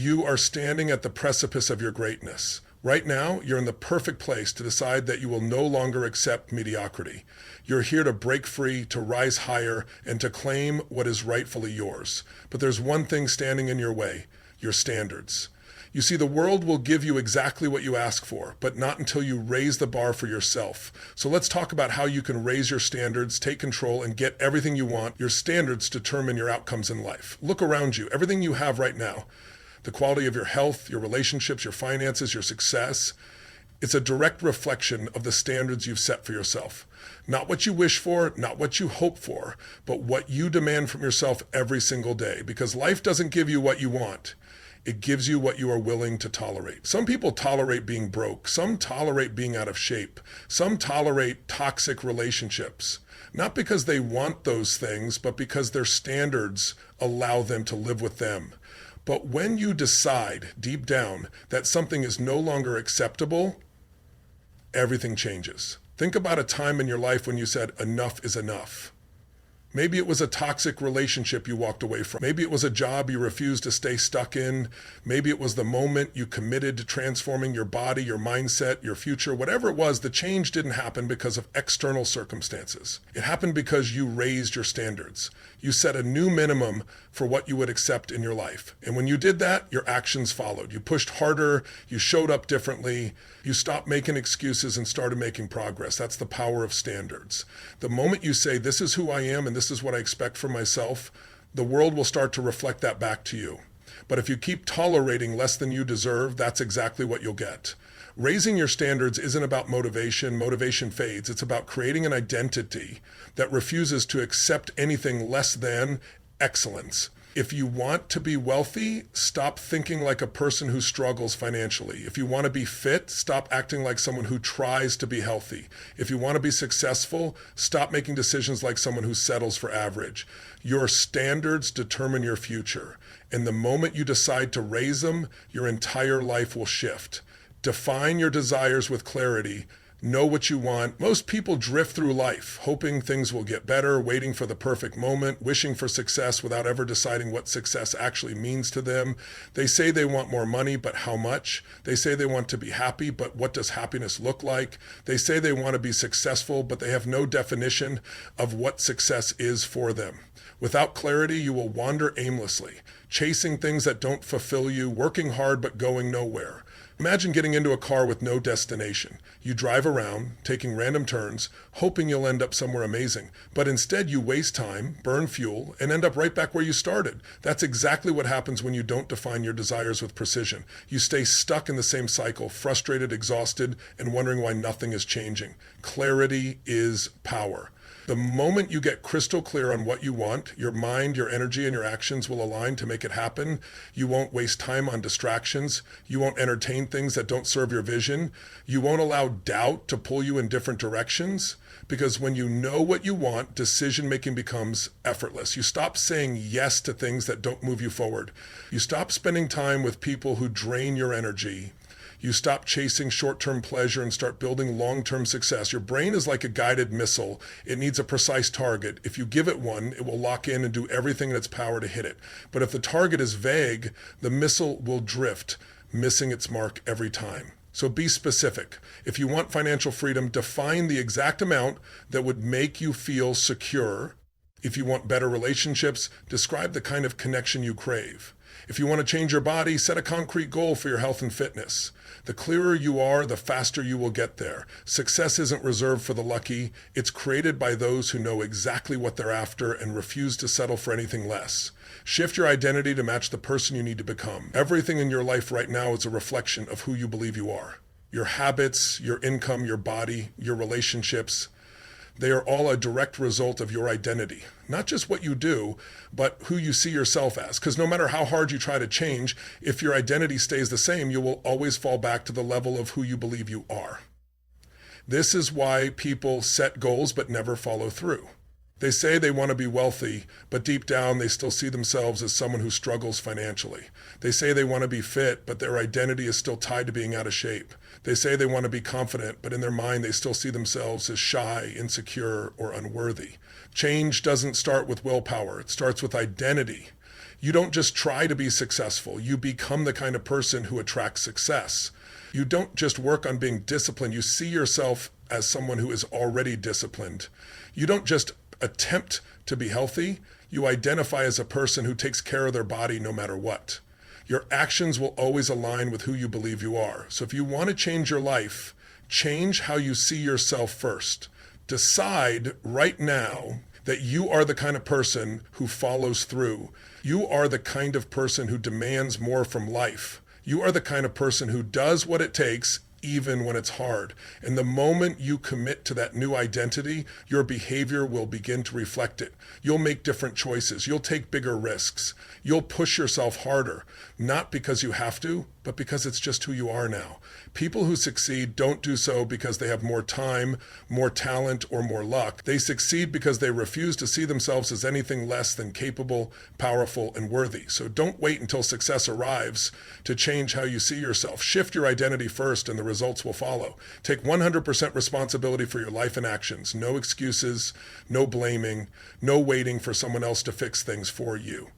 You are standing at the precipice of your greatness. Right now, you're in the perfect place to decide that you will no longer accept mediocrity. You're here to break free, to rise higher, and to claim what is rightfully yours. But there's one thing standing in your way: your standards. You see, the world will give you exactly what you ask for, but not until you raise the bar for yourself. So let's talk about how you can raise your standards, take control, and get everything you want. Your standards determine your outcomes in life. Look around you. Everything you have right now, the quality of your health, your relationships, your finances, your success, it's a direct reflection of the standards you've set for yourself. Not what you wish for, not what you hope for, but what you demand from yourself every single day. Because life doesn't give you what you want. It gives you what you are willing to tolerate. Some people tolerate being broke. Some tolerate being out of shape. Some tolerate toxic relationships. Not because they want those things, but because their standards allow them to live with them. But when you decide deep down that something is no longer acceptable, everything changes. Think about a time in your life when you said, enough is enough. Maybe it was a toxic relationship you walked away from. Maybe it was a job you refused to stay stuck in. Maybe it was the moment you committed to transforming your body, your mindset, your future. Whatever it was, the change didn't happen because of external circumstances. It happened because you raised your standards. You set a new minimum for what you would accept in your life. And when you did that, your actions followed. You pushed harder, you showed up differently, you stopped making excuses and started making progress. That's the power of standards. The moment you say, this is who I am and this is what I expect from myself, the world will start to reflect that back to you. But if you keep tolerating less than you deserve, that's exactly what you'll get. Raising your standards isn't about motivation. Motivation fades. It's about creating an identity that refuses to accept anything less than excellence. If you want to be wealthy, stop thinking like a person who struggles financially. If you want to be fit, stop acting like someone who tries to be healthy. If you want to be successful, stop making decisions like someone who settles for average. Your standards determine your future. And the moment you decide to raise them, your entire life will shift. Define your desires with clarity. Know what you want. Most people drift through life, hoping things will get better, waiting for the perfect moment, wishing for success without ever deciding what success actually means to them. They say they want more money, but how much? They say they want to be happy, but what does happiness look like? They say they want to be successful, but they have no definition of what success is for them. Without clarity, you will wander aimlessly, chasing things that don't fulfill you, working hard but going nowhere. Imagine getting into a car with no destination. You drive around, taking random turns, hoping you'll end up somewhere amazing. But instead you waste time, burn fuel, and end up right back where you started. That's exactly what happens when you don't define your desires with precision. You stay stuck in the same cycle, frustrated, exhausted, and wondering why nothing is changing. Clarity is power. The moment you get crystal clear on what you want, your mind, your energy, and your actions will align to make it happen. You won't waste time on distractions. You won't entertain things that don't serve your vision. You won't allow doubt to pull you in different directions. Because when you know what you want, decision-making becomes effortless. You stop saying yes to things that don't move you forward. You stop spending time with people who drain your energy. You stop chasing short-term pleasure and start building long-term success. Your brain is like a guided missile. It needs a precise target. If you give it one, it will lock in and do everything in its power to hit it. But if the target is vague, the missile will drift, missing its mark every time. So be specific. If you want financial freedom, define the exact amount that would make you feel secure. If you want better relationships, describe the kind of connection you crave. If you want to change your body, set a concrete goal for your health and fitness. The clearer you are, the faster you will get there. Success isn't reserved for the lucky. It's created by those who know exactly what they're after and refuse to settle for anything less. Shift your identity to match the person you need to become. Everything in your life right now is a reflection of who you believe you are. Your habits, your income, your body, your relationships. They are all a direct result of your identity. Not just what you do, but who you see yourself as. Because no matter how hard you try to change, if your identity stays the same, you will always fall back to the level of who you believe you are. This is why people set goals but never follow through. They say they want to be wealthy, but deep down they still see themselves as someone who struggles financially. They say they want to be fit, but their identity is still tied to being out of shape. They say they want to be confident, but in their mind they still see themselves as shy, insecure, or unworthy. Change doesn't start with willpower. It starts with identity. You don't just try to be successful. You become the kind of person who attracts success. You don't just work on being disciplined. You see yourself as someone who is already disciplined. You don't just attempt to be healthy. You identify as a person who takes care of their body no matter what. Your actions will always align with who you believe you are. So if you want to change your life, change how you see yourself first. Decide right now that you are the kind of person who follows through. You are the kind of person who demands more from life. You are the kind of person who does what it takes even when it's hard. And the moment you commit to that new identity, your behavior will begin to reflect it. You'll make different choices. You'll take bigger risks. You'll push yourself harder, not because you have to, but because it's just who you are now. People who succeed don't do so because they have more time, more talent, or more luck. They succeed because they refuse to see themselves as anything less than capable, powerful, and worthy. So don't wait until success arrives to change how you see yourself. Shift your identity first and the results will follow. Take 100% responsibility for your life and actions. No excuses, no blaming, no waiting for someone else to fix things for you.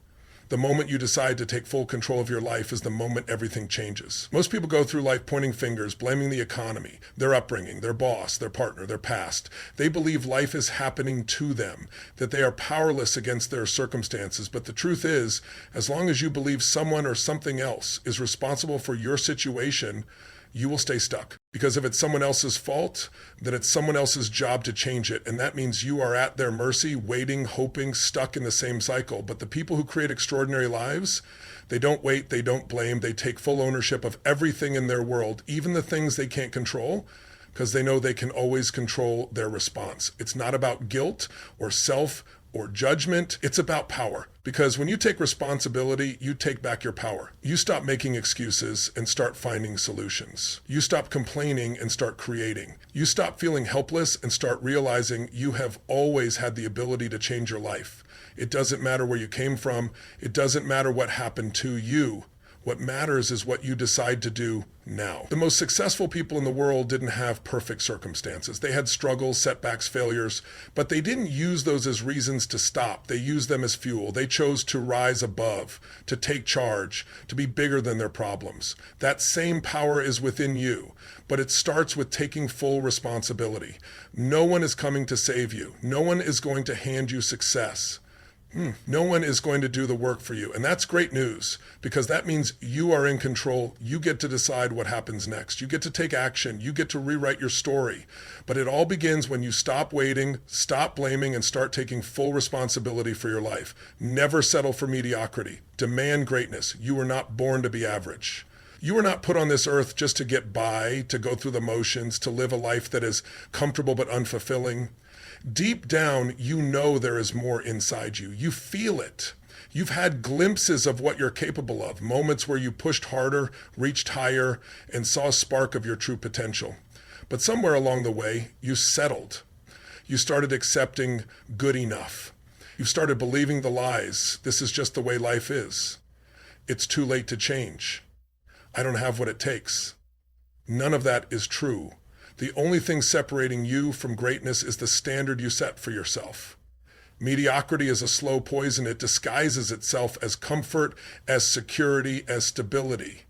The moment you decide to take full control of your life is the moment everything changes. Most people go through life pointing fingers, blaming the economy, their upbringing, their boss, their partner, their past. They believe life is happening to them, that they are powerless against their circumstances. But the truth is, as long as you believe someone or something else is responsible for your situation, you will stay stuck. Because if it's someone else's fault, then it's someone else's job to change it. And that means you are at their mercy, waiting, hoping, stuck in the same cycle. But the people who create extraordinary lives, they don't wait, they don't blame, they take full ownership of everything in their world, even the things they can't control, because they know they can always control their response. It's not about guilt or self or judgment. It's about power. Because when you take responsibility, you take back your power. You stop making excuses and start finding solutions. You stop complaining and start creating. You stop feeling helpless and start realizing you have always had the ability to change your life. It doesn't matter where you came from. It doesn't matter what happened to you. What matters is what you decide to do now. The most successful people in the world didn't have perfect circumstances. They had struggles, setbacks, failures, but they didn't use those as reasons to stop. They used them as fuel. They chose to rise above, to take charge, to be bigger than their problems. That same power is within you, but it starts with taking full responsibility. No one is coming to save you. No one is going to hand you success. No one is going to do the work for you. And that's great news, because that means you are in control. You get to decide what happens next. You get to take action. You get to rewrite your story. But it all begins when you stop waiting, stop blaming, and start taking full responsibility for your life. Never settle for mediocrity. Demand greatness. You were not born to be average. You were not put on this earth just to get by, to go through the motions, to live a life that is comfortable but unfulfilling. Deep down, you know there is more inside you. You feel it. You've had glimpses of what you're capable of, moments where you pushed harder, reached higher, and saw a spark of your true potential. But somewhere along the way, you settled. You started accepting good enough. You started believing the lies. This is just the way life is. It's too late to change. I don't have what it takes. None of that is true. The only thing separating you from greatness is the standard you set for yourself. Mediocrity is a slow poison. It disguises itself as comfort, as security, as stability.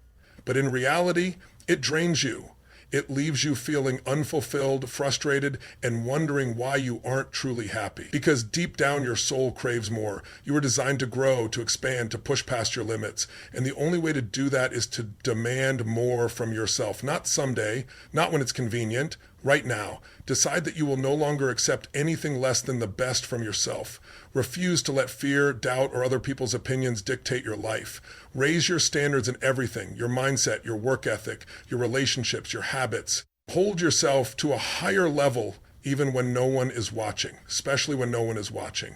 But in reality, it drains you. It leaves you feeling unfulfilled, frustrated, and wondering why you aren't truly happy. Because deep down, your soul craves more. You were designed to grow, to expand, to push past your limits. And the only way to do that is to demand more from yourself. Not someday, not when it's convenient, right now. Decide that you will no longer accept anything less than the best from yourself. Refuse to let fear, doubt, or other people's opinions dictate your life. Raise your standards in everything, your mindset, your work ethic, your relationships, your habits. Hold yourself to a higher level even when no one is watching, especially when no one is watching.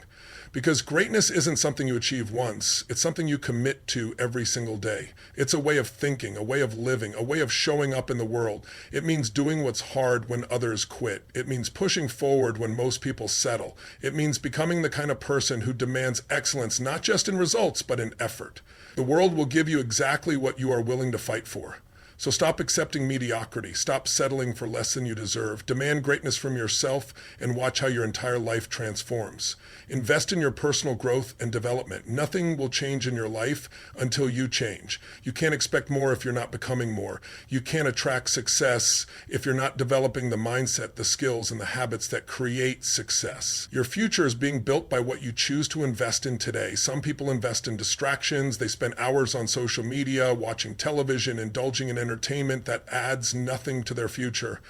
Because greatness isn't something you achieve once. It's something you commit to every single day. It's a way of thinking, a way of living, a way of showing up in the world. It means doing what's hard when others quit. It means pushing forward when most people settle. It means becoming the kind of person who demands excellence, not just in results, but in effort. The world will give you exactly what you are willing to fight for. So stop accepting mediocrity. Stop settling for less than you deserve. Demand greatness from yourself and watch how your entire life transforms. Invest in your personal growth and development. Nothing will change in your life until you change. You can't expect more if you're not becoming more. You can't attract success if you're not developing the mindset, the skills, and the habits that create success. Your future is being built by what you choose to invest in today. Some people invest in distractions. They spend hours on social media, watching television, indulging in entertainment that adds nothing to their future.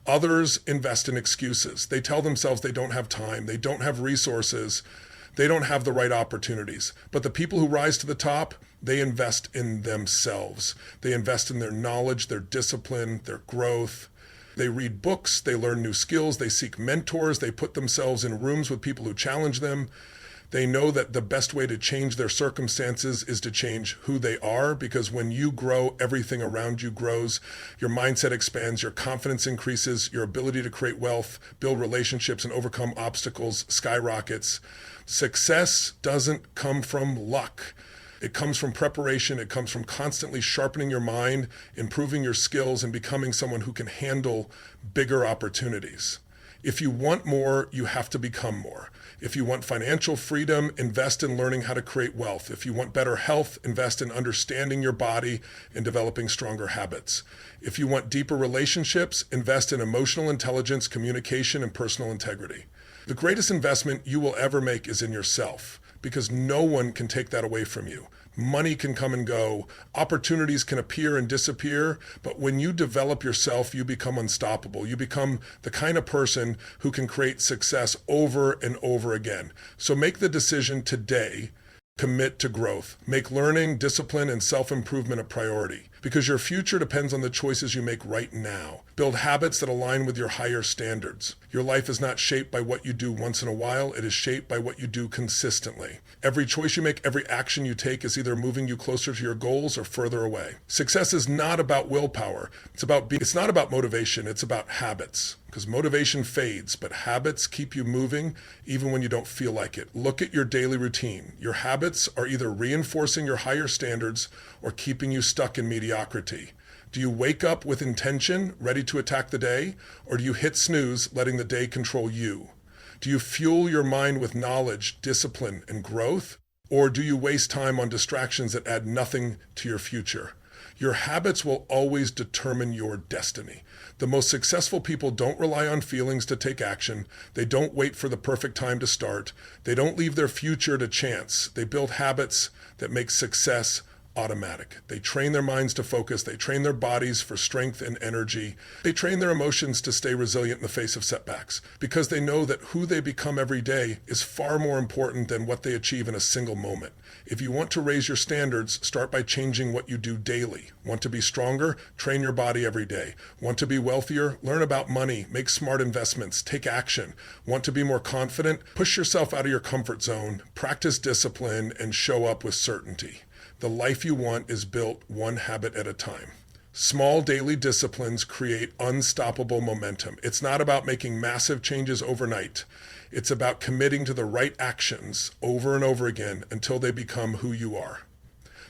Others invest in excuses. They tell themselves they don't have time, they don't have resources, they don't have the right opportunities. But the people who rise to the top, they invest in themselves. They invest in their knowledge, their discipline, their growth. They read books, they learn new skills, they seek mentors, they put themselves in rooms with people who challenge them. They know that the best way to change their circumstances is to change who they are, because when you grow, everything around you grows. Your mindset expands, your confidence increases, your ability to create wealth, build relationships, and overcome obstacles skyrockets. Success doesn't come from luck. It comes from preparation. It comes from constantly sharpening your mind, improving your skills, and becoming someone who can handle bigger opportunities. If you want more, you have to become more. If you want financial freedom, invest in learning how to create wealth. If you want better health, invest in understanding your body and developing stronger habits. If you want deeper relationships, invest in emotional intelligence, communication, and personal integrity. The greatest investment you will ever make is in yourself, because no one can take that away from you. Money can come and go, opportunities can appear and disappear, but when you develop yourself, you become unstoppable. You become the kind of person who can create success over and over again. So make the decision today, commit to growth. Make learning, discipline, and self-improvement a priority, because your future depends on the choices you make right now. Build habits that align with your higher standards. Your life is not shaped by what you do once in a while. It is shaped by what you do consistently. Every choice you make, every action you take is either moving you closer to your goals or further away. Success is not about willpower. It's not about motivation. It's about habits, because motivation fades, but habits keep you moving even when you don't feel like it. Look at your daily routine. Your habits are either reinforcing your higher standards or keeping you stuck in mediocrity. Do you wake up with intention, ready to attack the day, or do you hit snooze, letting the day control you? Do you fuel your mind with knowledge, discipline, and growth, or do you waste time on distractions that add nothing to your future? Your habits will always determine your destiny. The most successful people don't rely on feelings to take action. They don't wait for the perfect time to start. They don't leave their future to chance. They build habits that make success automatic. They train their minds to focus. They train their bodies for strength and energy. They train their emotions to stay resilient in the face of setbacks, because they know that who they become every day is far more important than what they achieve in a single moment. If you want to raise your standards, start by changing what you do daily. Want to be stronger? Train your body every day. Want to be wealthier? Learn about money. Make smart investments. Take action. Want to be more confident? Push yourself out of your comfort zone. Practice discipline and show up with certainty. The life you want is built one habit at a time. Small daily disciplines create unstoppable momentum. It's not about making massive changes overnight. It's about committing to the right actions over and over again until they become who you are.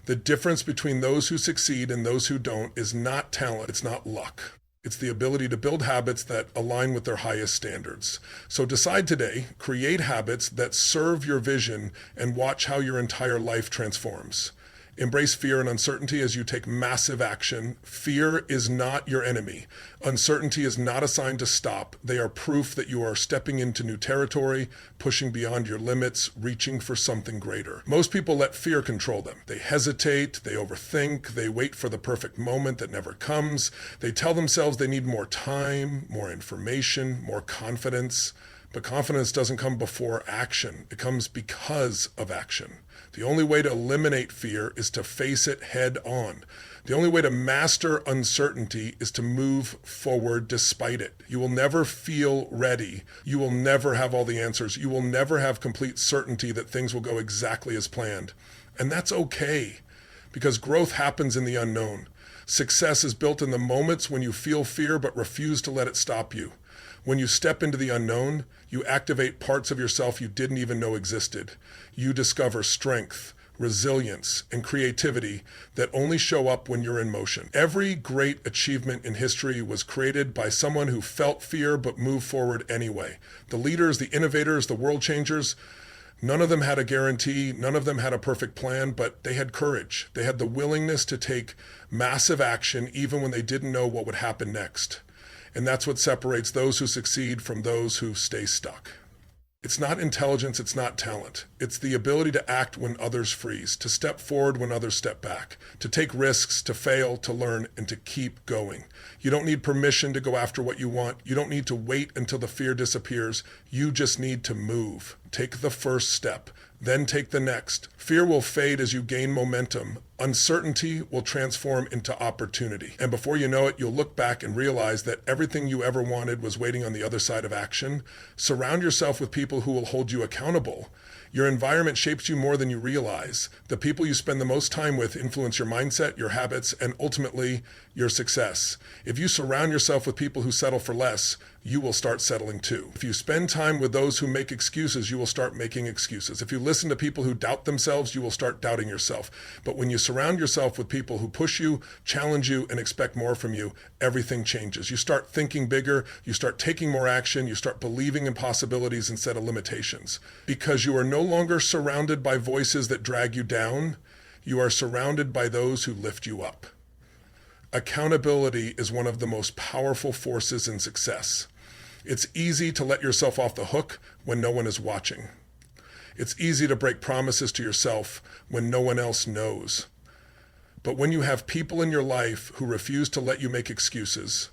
The difference between those who succeed and those who don't is not talent, it's not luck. It's the ability to build habits that align with their highest standards. So decide today, create habits that serve your vision, and watch how your entire life transforms. Embrace fear and uncertainty as you take massive action. Fear is not your enemy. Uncertainty is not a sign to stop. They are proof that you are stepping into new territory, pushing beyond your limits, reaching for something greater. Most people let fear control them. They hesitate, they overthink, they wait for the perfect moment that never comes. They tell themselves they need more time, more information, more confidence. But confidence doesn't come before action. It comes because of action. The only way to eliminate fear is to face it head on. The only way to master uncertainty is to move forward despite it. You will never feel ready. You will never have all the answers. You will never have complete certainty that things will go exactly as planned. And that's okay, because growth happens in the unknown. Success is built in the moments when you feel fear but refuse to let it stop you. When you step into the unknown, you activate parts of yourself you didn't even know existed. You discover strength, resilience, and creativity that only show up when you're in motion. Every great achievement in history was created by someone who felt fear but moved forward anyway. The leaders, the innovators, the world changers, none of them had a guarantee, none of them had a perfect plan, but they had courage. They had the willingness to take massive action even when they didn't know what would happen next. And that's what separates those who succeed from those who stay stuck. It's not intelligence, it's not talent. It's the ability to act when others freeze, to step forward when others step back, to take risks, to fail, to learn, and to keep going. You don't need permission to go after what you want. You don't need to wait until the fear disappears. You just need to move. Take the first step, then take the next. Fear will fade as you gain momentum. Uncertainty will transform into opportunity. And before you know it, you'll look back and realize that everything you ever wanted was waiting on the other side of action. Surround yourself with people who will hold you accountable. Your environment shapes you more than you realize. The people you spend the most time with influence your mindset, your habits, and ultimately your success. If you surround yourself with people who settle for less, you will start settling too. If you spend time with those who make excuses, you will start making excuses. If you listen to people who doubt themselves, you will start doubting yourself. But when you surround yourself with people who push you, challenge you, and expect more from you, everything changes. You start thinking bigger, you start taking more action, you start believing in possibilities instead of limitations. Because you are no longer surrounded by voices that drag you down, you are surrounded by those who lift you up. Accountability is one of the most powerful forces in success. It's easy to let yourself off the hook when no one is watching. It's easy to break promises to yourself when no one else knows. But when you have people in your life who refuse to let you make excuses,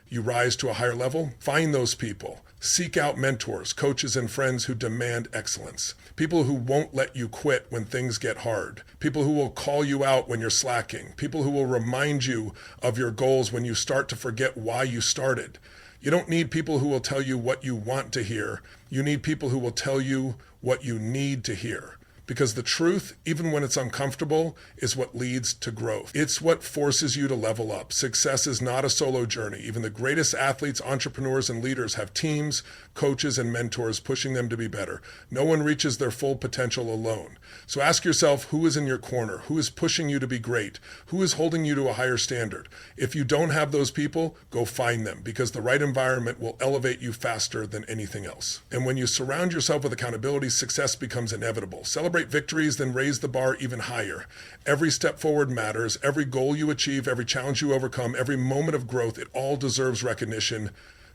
you rise to a higher level. Find those people. Seek out mentors, coaches, and friends who demand excellence. People who won't let you quit when things get hard. People who will call you out when you're slacking. People who will remind you of your goals when you start to forget why you started. You don't need people who will tell you what you want to hear. You need people who will tell you what you need to hear. Because the truth, even when it's uncomfortable, is what leads to growth. It's what forces you to level up. Success is not a solo journey. Even the greatest athletes, entrepreneurs, and leaders have teams, coaches, and mentors pushing them to be better. No one reaches their full potential alone. So ask yourself, who is in your corner? Who is pushing you to be great? Who is holding you to a higher standard? If you don't have those people, go find them, because the right environment will elevate you faster than anything else. And when you surround yourself with accountability, success becomes inevitable. Celebrate victories, then raise the bar even higher. Every step forward matters. Every goal you achieve, every challenge you overcome, every moment of growth, it all deserves recognition,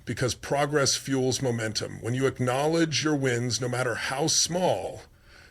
because progress fuels momentum. When you acknowledge your wins, no matter how small,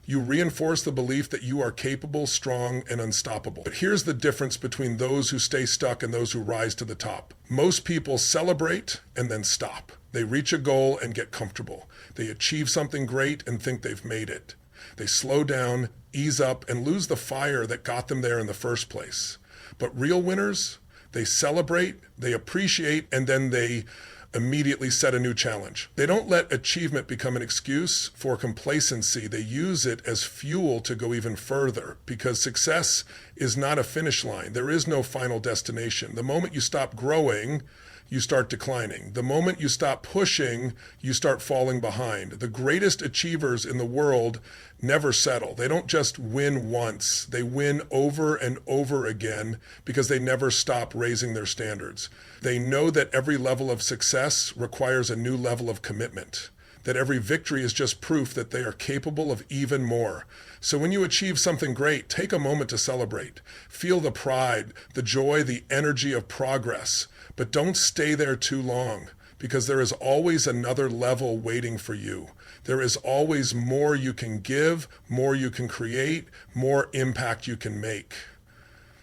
you reinforce the belief that you are capable, strong, and unstoppable. But here's the difference between those who stay stuck and those who rise to the top. Most people celebrate and then stop. They reach a goal and get comfortable. They achieve something great and think they've made it. They slow down, ease up, and lose the fire that got them there in the first place. But real winners, they celebrate, they appreciate, and then they immediately set a new challenge. They don't let achievement become an excuse for complacency. They use it as fuel to go even further, because success is not a finish line. There is no final destination. The moment you stop growing, you start declining. The moment you stop pushing, you start falling behind. The greatest achievers in the world never settle. They don't just win once. They win over and over again because they never stop raising their standards. They know that every level of success requires a new level of commitment, that every victory is just proof that they are capable of even more. So when you achieve something great, take a moment to celebrate. Feel the pride, the joy, the energy of progress. But don't stay there too long, because there is always another level waiting for you. There is always more you can give, more you can create, more impact you can make.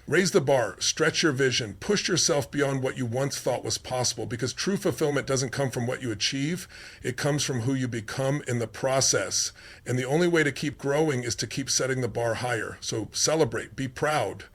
Raise the bar, stretch your vision, push yourself beyond what you once thought was possible, because true fulfillment doesn't come from what you achieve. It comes from who you become in the process. And the only way to keep growing is to keep setting the bar higher. So celebrate, be proud.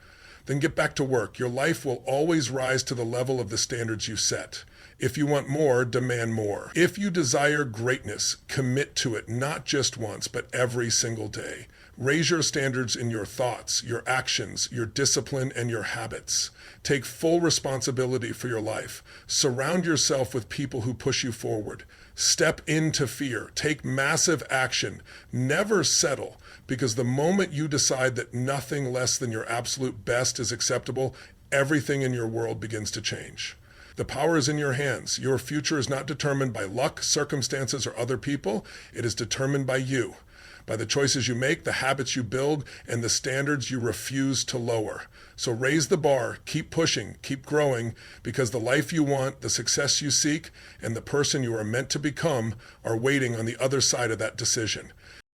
Then get back to work. Your life will always rise to the level of the standards you set. If you want more, demand more. If you desire greatness, commit to it, not just once, but every single day. Raise your standards in your thoughts, your actions, your discipline, and your habits. Take full responsibility for your life. Surround yourself with people who push you forward. Step into fear. Take massive action. Never settle, Because the moment you decide that nothing less than your absolute best is acceptable, everything in your world begins to change. The power is in your hands. Your future is not determined by luck, circumstances, or other people. It is determined by you, by the choices you make, the habits you build, and the standards you refuse to lower. So raise the bar, keep pushing, keep growing, because the life you want, the success you seek, and the person you are meant to become are waiting on the other side of that decision.